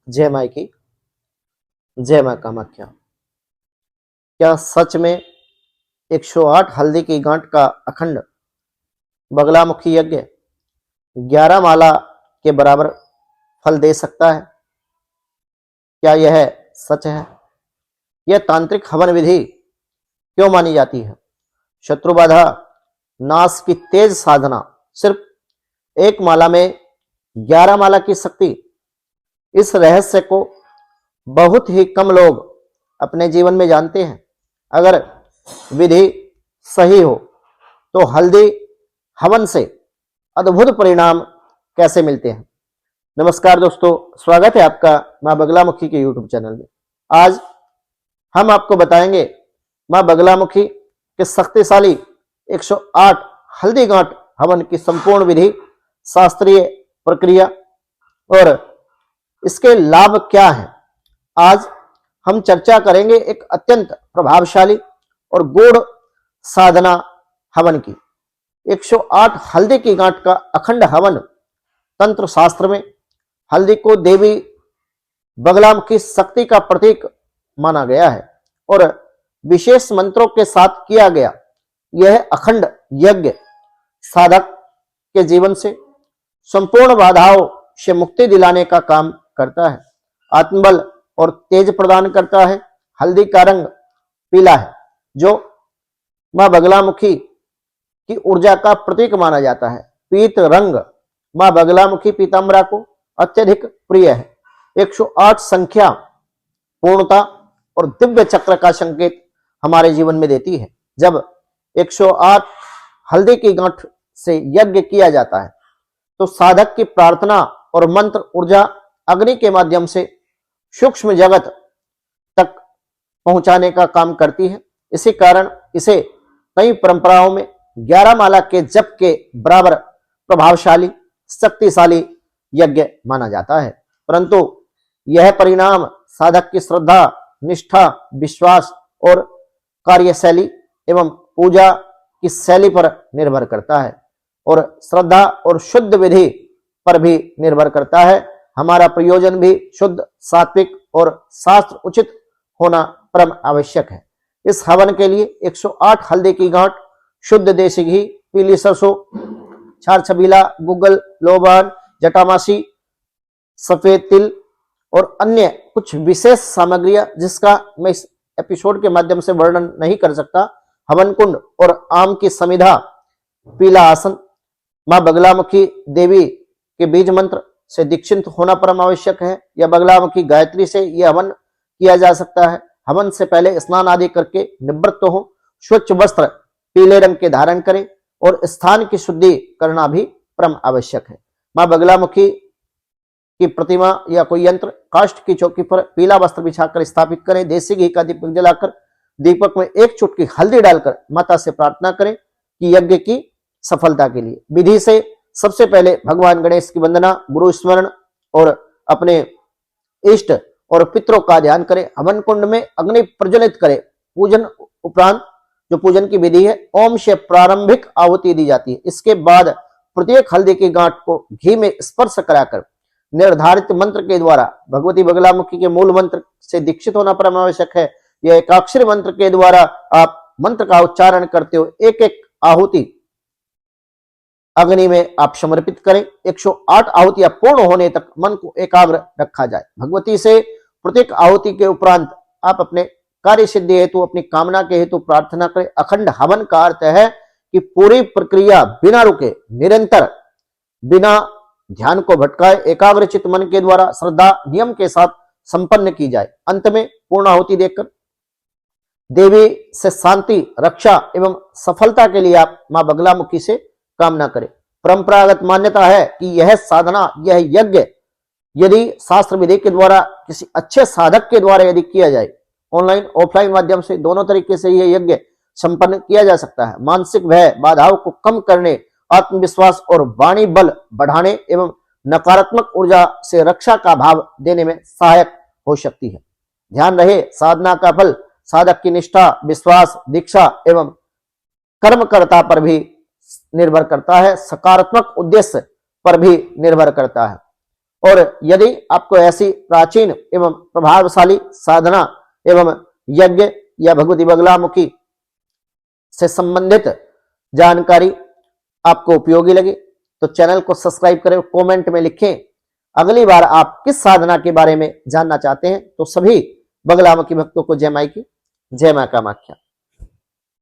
जय माई की, जय मां कामाख्या। क्या सच में 108 हल्दी की गांठ का अखंड बगलामुखी यज्ञ 11 माला के बराबर फल दे सकता है? क्या यह सच है? यह तांत्रिक हवन विधि क्यों मानी जाती है? शत्रुबाधा नाश की तेज साधना सिर्फ एक माला में 11 माला की शक्ति। इस रहस्य को बहुत ही कम लोग अपने जीवन में जानते हैं। अगर विधि सही हो तो हल्दी हवन से अद्भुत परिणाम कैसे मिलते हैं? नमस्कार दोस्तों, स्वागत है आपका मां बगलामुखी के यूट्यूब चैनल में। आज हम आपको बताएंगे मां बगलामुखी के शक्तिशाली 108 हल्दी गांठ हवन की संपूर्ण विधि, शास्त्रीय प्रक्रिया और इसके लाभ क्या हैं। आज हम चर्चा करेंगे एक अत्यंत प्रभावशाली और गूढ़ साधना हवन की। 108 हल्दी की गांठ का अखंड हवन तंत्र शास्त्र में हल्दी को देवी बगलामुखी शक्ति का प्रतीक माना गया है और विशेष मंत्रों के साथ किया गया यह अखंड यज्ञ साधक के जीवन से संपूर्ण बाधाओं से मुक्ति दिलाने का काम करता है, आत्मबल और तेज प्रदान करता है। हल्दी का रंग पीला है जो मां बगलामुखी की ऊर्जा का प्रतीक माना जाता है। पीत रंग मां बगलामुखी पीतांबरा को अत्यधिक प्रिय है। 108 संख्या पूर्णता और दिव्य चक्र का संकेत हमारे जीवन में देती है। जब 108 हल्दी की गांठ से यज्ञ किया जाता है तो साधक की प्रार्थना और मंत्र ऊर्जा अग्नि के माध्यम से सूक्ष्म जगत तक पहुंचाने का काम करती है। इसी कारण इसे कई परंपराओं में 11 माला के जप के बराबर प्रभावशाली शक्तिशाली यज्ञ माना जाता है। परंतु यह परिणाम साधक की श्रद्धा, निष्ठा, विश्वास और कार्यशैली एवं पूजा की शैली पर निर्भर करता है और श्रद्धा और शुद्ध विधि पर भी निर्भर करता है। हमारा प्रयोजन भी शुद्ध, सात्विक और शास्त्र उचित होना परम आवश्यक है। इस हवन के लिए 108 हल्दी की गांठ, शुद्ध देसी घी, पीली सरसों, छार छबीला, गुग्गल, लोबान, जटामासी, सफेद तिल और अन्य कुछ विशेष सामग्रियां जिसका मैं इस एपिसोड के माध्यम से वर्णन नहीं कर सकता। हवन कुंड और आम की समिधा, पीला आसन, मां बगलामुखी देवी के बीज मंत्र से दीक्षित होना परम आवश्यक है। या बगलामुखी गायत्री से यह हवन किया जा सकता है। हवन से पहले स्नान आदि करके निवृत्त हो, स्वच्छ वस्त्र पीले रंग के धारण करें और स्थान की शुद्धि करना भी परम आवश्यक है। मां बगलामुखी की प्रतिमा या कोई यंत्र काष्ठ की चौकी पर पीला वस्त्र बिछाकर स्थापित करें। देसी घी का दीपक जलाकर दीपक में एक चुटकी हल्दी डालकर माता से प्रार्थना करें कि यज्ञ की सफलता के लिए। विधि से सबसे पहले भगवान गणेश की वंदना, गुरु स्मरण और अपने इष्ट और पितरों का ध्यान करें। हवन कुंड में अग्नि प्रज्वलित करें। पूजन उपरांत जो पूजन की विधि है, ओम से प्रारंभिक आहुति दी जाती है। इसके बाद प्रत्येक हल्दी की गांठ को घी में स्पर्श कराकर निर्धारित मंत्र के द्वारा भगवती बगलामुखी के मूल मंत्र से दीक्षित होना परम आवश्यक है। यह एकाक्षरी मंत्र के द्वारा आप मंत्र का उच्चारण करते हो एक एक आहुति अग्नि में आप समर्पित करें। 108 आहुतियां पूर्ण होने तक मन को एकाग्र रखा जाए। भगवती से प्रत्येक आहुति के उपरांत आप अपने कार्य सिद्धि हेतु, अपनी कामना के हेतु प्रार्थना करें। अखंड हवन का अर्थ है कि पूरी प्रक्रिया बिना रुके, निरंतर, बिना ध्यान को भटकाए, एकाग्रचित मन के द्वारा श्रद्धा नियम के साथ संपन्न की जाए। अंत में पूर्ण आहुति देकर देवी से शांति, रक्षा एवं सफलता के लिए आप मां बगलामुखी से कामना करें। परंपरागत मान्यता है कि यह साधना, यह यज्ञ यदि शास्त्र विधि के द्वारा किसी अच्छे साधक के द्वारा यदि किया जाए, ऑनलाइन ऑफलाइन माध्यम से दोनों तरीके से यह यज्ञ संपन्न किया जा सकता है। मानसिक भय बाधाओं को कम करने, आत्मविश्वास और वाणी बल बढ़ाने एवं नकारात्मक ऊर्जा से रक्षा का भाव देने में सहायक हो सकती है। ध्यान रहे, साधना का फल साधक की निष्ठा, विश्वास, दीक्षा एवं कर्मकर्ता पर भी निर्भर करता है, सकारात्मक उद्देश्य पर भी निर्भर करता है। और यदि आपको ऐसी प्राचीन एवं प्रभावशाली साधना एवं यज्ञ या भगवती बगलामुखी से संबंधित जानकारी आपको उपयोगी लगे तो चैनल को सब्सक्राइब करें, कमेंट में लिखें अगली बार आप किस साधना के बारे में जानना चाहते हैं। तो सभी बगलामुखी भक्तों को जय माई की, जय मां कामाख्या।